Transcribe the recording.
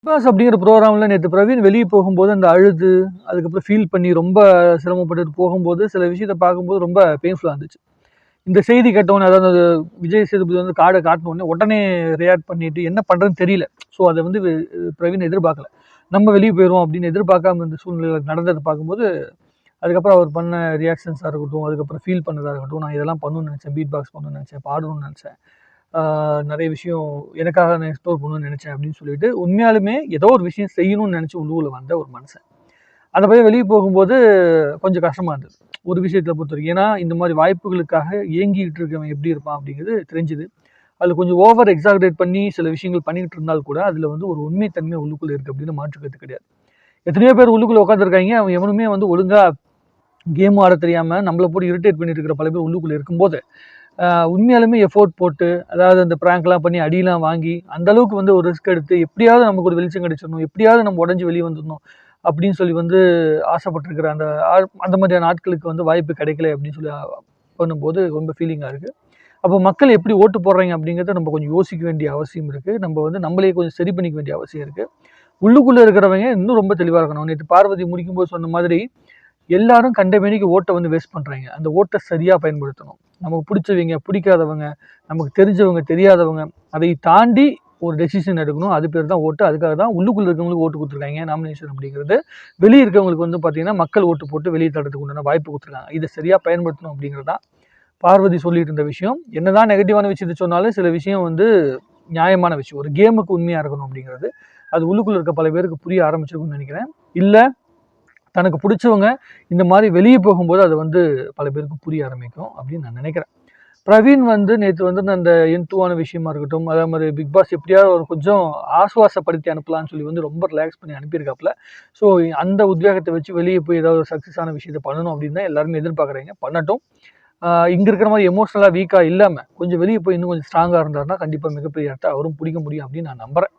Pass அப்படிங்கிற ப்ரோக்ராமில் நேற்று பிரவீன் வெளியே போகும்போது அந்த அழுது அதுக்கப்புறம் ஃபீல் பண்ணி ரொம்ப சிரமப்பட்டு போகும்போது சில விஷயத்தை பார்க்கும்போது ரொம்ப பெயின்ஃபுல்லாக இருந்துச்சு. இந்த செய்தி கேட்டவுடனே அதாவது அது விஜய் சேதுபதி வந்து கார்டை காட்டினோடனே உடனே ரியாக்ட் பண்ணிட்டு என்ன பண்ணுறதுன்னு தெரியல. ஸோ அதை வந்து பிரவீன் எதிர்பார்க்கல. நம்ம வெளியே போயிடுவோம் அப்படின்னு எதிர்பார்க்காம இந்த சூழ்நிலை நடந்ததை பார்க்கும்போது அதுக்கப்புறம் அவர் பண்ண ரியாக்ஷன்ஸாக இருக்கட்டும், அதுக்கப்புறம் ஃபீல் பண்ணதாக இருக்கட்டும், நான் இதெல்லாம் பண்ணணும்னு நினச்சேன், பீட் பாக்ஸ் பண்ணணும்னு நினச்சேன், பாடணும்னு நினச்சேன், நிறைய விஷயம் எனக்காக நான் எக்ஸ்ப்ளோர் பண்ணணும்னு நினச்சேன் அப்படின்னு சொல்லிட்டு உண்மையாலுமே ஏதோ ஒரு விஷயம் செய்யணும்னு நினச்சி உள்ளூரில் வந்த ஒரு மனுஷன். அந்த பையன் வெளியே போகும்போது கொஞ்சம் கஷ்டமாக இருந்தது ஒரு விஷயத்தில் பொறுத்த வரைக்கும். ஏன்னா இந்த மாதிரி வாய்ப்புகளுக்காக ஏங்கிட்டு இருக்கவன் எப்படி இருப்பான் அப்படிங்கிறது தெரிஞ்சுது. அதில் கொஞ்சம் ஓவர் எக்ஸாகரேட் பண்ணி சில விஷயங்கள் பண்ணிக்கிட்டு இருந்தால் கூட அதில் வந்து ஒரு உண்மைத்தன்மை உள்ளுக்குள்ளே இருக்குது அப்படின்னு மாற்றுக்கிறது கிடையாது. எத்தனையோ பேர் உள்ளுக்குள்ளே உட்காந்துருக்காங்க, அவன் எவனுமே வந்து ஒழுங்காக கேம் ஆட தெரியாமல் நம்மளை போட்டு இரிட்டேட் பண்ணிட்டு இருக்கிற பல பேர் உள்ளுக்குள்ளே இருக்கும்போது உண்மையாலுமே எஃபோர்ட் போட்டு அதாவது அந்த ப்ராங்க்லாம் பண்ணி அடியெலாம் வாங்கி அந்த அளவுக்கு வந்து ஒரு ரிஸ்க் எடுத்து எப்படியாவது நமக்கு ஒரு வெளிச்சம் கிடைச்சிடணும், எப்படியாவது நம்ம உடஞ்சி வெளியே வந்துடணும் அப்படின்னு சொல்லி வந்து ஆசைப்பட்டிருக்கிற அந்த அந்த மாதிரியான ஆட்களுக்கு வந்து வாய்ப்பு கிடைக்கல அப்படின்னு சொல்லி பண்ணும்போது ரொம்ப ஃபீலிங்காக இருக்குது. அப்போ மக்கள் எப்படி ஓட்டு போடுறாங்க அப்படிங்கிறத நம்ம கொஞ்சம் யோசிக்க வேண்டிய அவசியம் இருக்குது. நம்ம வந்து நம்மளே கொஞ்சம் சரி பண்ணிக்க வேண்டிய அவசியம் இருக்குது. உள்ளுக்குள்ளே இருக்கிறவங்க இன்னும் ரொம்ப தெளிவாக இருக்கணும். நேற்று பார்வதி முடிக்கும்போது சொன்ன மாதிரி எல்லாரும் கண்டமேனிக்கு ஓட்டை வந்து வேஸ்ட் பண்ணுறாங்க. அந்த ஓட்டை சரியாக பயன்படுத்தணும். நமக்கு பிடிச்சவங்க, பிடிக்காதவங்க, நமக்கு தெரிஞ்சவங்க, தெரியாதவங்க, அதை தாண்டி ஒரு டெசிஷன் எடுக்கணும். அது பேர் தான் ஓட்டு. அதுக்காக தான் உள்ளுக்குள்ளே இருக்கவங்களுக்கு ஓட்டு கொடுத்துருக்காங்க. நாமினேஷன் அப்படிங்கிறது வெளியே இருக்கவங்களுக்கு வந்து பார்த்தீங்கன்னா மக்கள் ஓட்டு போட்டு வெளியே தடுறதுக்கு உண்டான வாய்ப்பு கொடுத்துருக்காங்க. இதை சரியாக பயன்படுத்தணும் அப்படிங்கிறது தான் பார்வதி சொல்லிட்டு இருந்த விஷயம். என்னதான் நெகட்டிவான விஷயத்தை சொன்னாலும் சில விஷயம் வந்து நியாயமான விஷயம். ஒரு கேமுக்கு உண்மையாக இருக்கணும் அப்படிங்கிறது அது உள்ளுக்குள்ளே இருக்க பல பேருக்கு புரிய ஆரம்பிச்சிருக்குன்னு நினைக்கிறேன். இல்லை தனக்கு பிடிச்சவங்க இந்த மாதிரி வெளியே போகும்போது அது வந்து பல பேருக்கு புரிய ஆரம்பிக்கும் அப்படின்னு நான் நினைக்கிறேன். பிரவீன் வந்து நேற்று வந்து அந்த இன்ட்ரூவான விஷயமா இருக்கட்டும், அதே மாதிரி பிக் பாஸ் எப்படியாவது ஒரு கொஞ்சம் ஆசுவாசப்படுத்தி அனுப்பலான்னு சொல்லி வந்து ரொம்ப ரிலாக்ஸ் பண்ணி அனுப்பியிருக்காப்புல. ஸோ அந்த உத்வேகத்தை வச்சு வெளியே போய் ஏதாவது ஒரு சக்ஸஸான விஷயத்தை பண்ணணும் அப்படின்னு தான் எல்லாருமே எதிர்பார்க்குறாங்க. பண்ணட்டும். இங்கே இருக்கிற மாதிரி எமோஷனலாக வீக்காக இல்லாமல் கொஞ்சம் வெளியே போய் இன்னும் கொஞ்சம் ஸ்ட்ராங்காக இருந்தாருன்னா கண்டிப்பாக மிகப்பெரிய இடத்த அவரும் பிடிக்க முடியும் அப்படின்னு நான் நம்புகிறேன்.